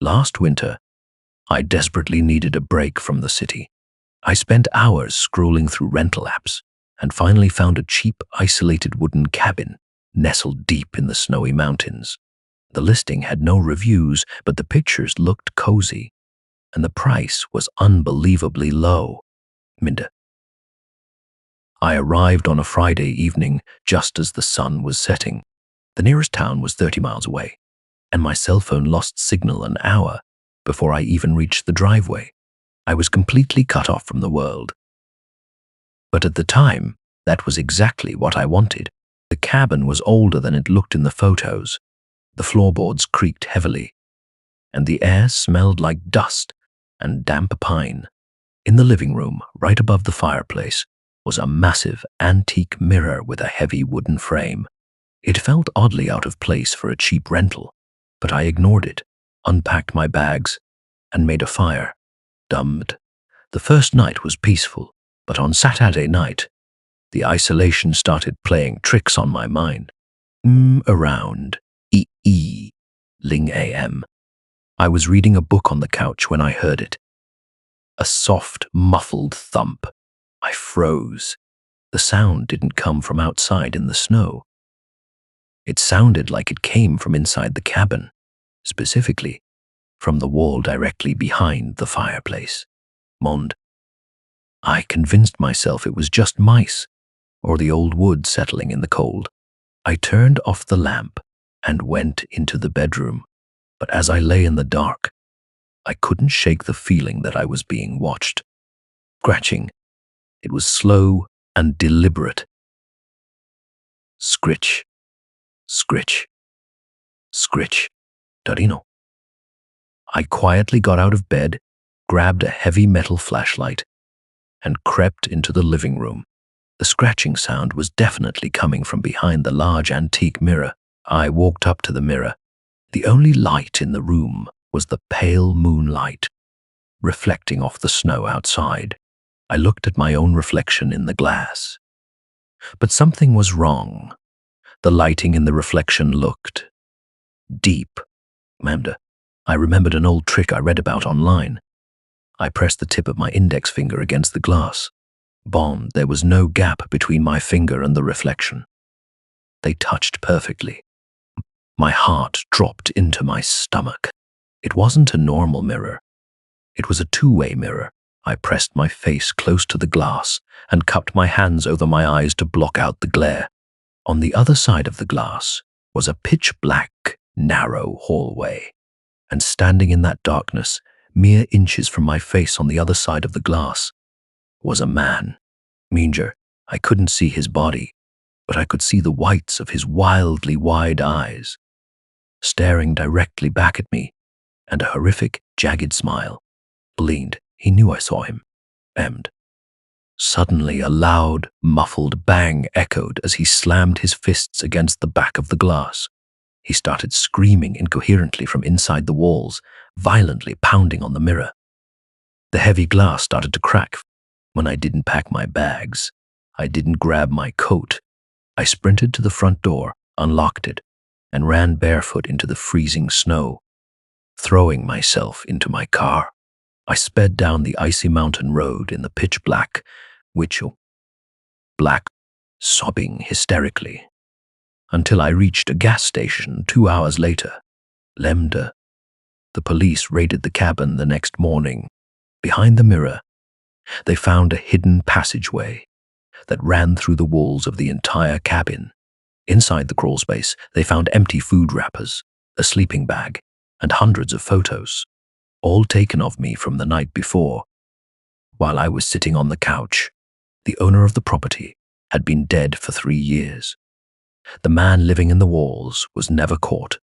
Last winter, I desperately needed a break from the city. I spent hours scrolling through rental apps and finally found a cheap, isolated wooden cabin nestled deep in the snowy mountains. The listing had no reviews, but the pictures looked cozy, and the price was unbelievably low. Minda. I arrived on a Friday evening just as the sun was setting. The nearest town was 30 miles away, and my cell phone lost signal an hour before I even reached the driveway. I was completely cut off from the world. But at the time, that was exactly what I wanted. The cabin was older than it looked in the photos. The floorboards creaked heavily, and the air smelled like dust and damp pine. In the living room, right above the fireplace, was a massive antique mirror with a heavy wooden frame. It felt oddly out of place for a cheap rental, but I ignored it, unpacked my bags, and made a fire. Dumbed. The first night was peaceful, but on Saturday night, the isolation started playing tricks on my mind. Around ling a.m. I was reading a book on the couch when I heard it. A soft, muffled thump. I froze. The sound didn't come from outside in the snow. It sounded like it came from inside the cabin, specifically from the wall directly behind the fireplace. I convinced myself it was just mice or the old wood settling in the cold. I turned off the lamp and went into the bedroom, but as I lay in the dark, I couldn't shake the feeling that I was being watched. Scratching. It was slow and deliberate. Scritch, scritch, scritch. Darino. I quietly got out of bed, grabbed a heavy metal flashlight, and crept into the living room. The scratching sound was definitely coming from behind the large antique mirror. I walked up to the mirror. The only light in the room was the pale moonlight, reflecting off the snow outside. I looked at my own reflection in the glass. But something was wrong. The lighting in the reflection looked deep. I remembered an old trick I read about online. I pressed the tip of my index finger against the glass. There was no gap between my finger and the reflection. They touched perfectly. My heart dropped into my stomach. It wasn't a normal mirror. It was a two-way mirror. I pressed my face close to the glass and cupped my hands over my eyes to block out the glare. On the other side of the glass was a pitch-black, narrow hallway. And standing in that darkness, mere inches from my face on the other side of the glass, was a man. I couldn't see his body, but I could see the whites of his wildly wide eyes, staring directly back at me, and a horrific, jagged smile. He knew I saw him. Suddenly, a loud, muffled bang echoed as he slammed his fists against the back of the glass. He started screaming incoherently from inside the walls, violently pounding on the mirror. The heavy glass started to crack. When I didn't pack my bags, I didn't grab my coat. I sprinted to the front door, unlocked it, and ran barefoot into the freezing snow, throwing myself into my car. I sped down the icy mountain road in the pitch black, sobbing hysterically, until I reached a gas station 2 hours later. The police raided the cabin the next morning. Behind the mirror, they found a hidden passageway that ran through the walls of the entire cabin. Inside the crawl space, they found empty food wrappers, a sleeping bag, and hundreds of photos, all taken of me from the night before. While I was sitting on the couch, the owner of the property had been dead for 3 years. The man living in the walls was never caught,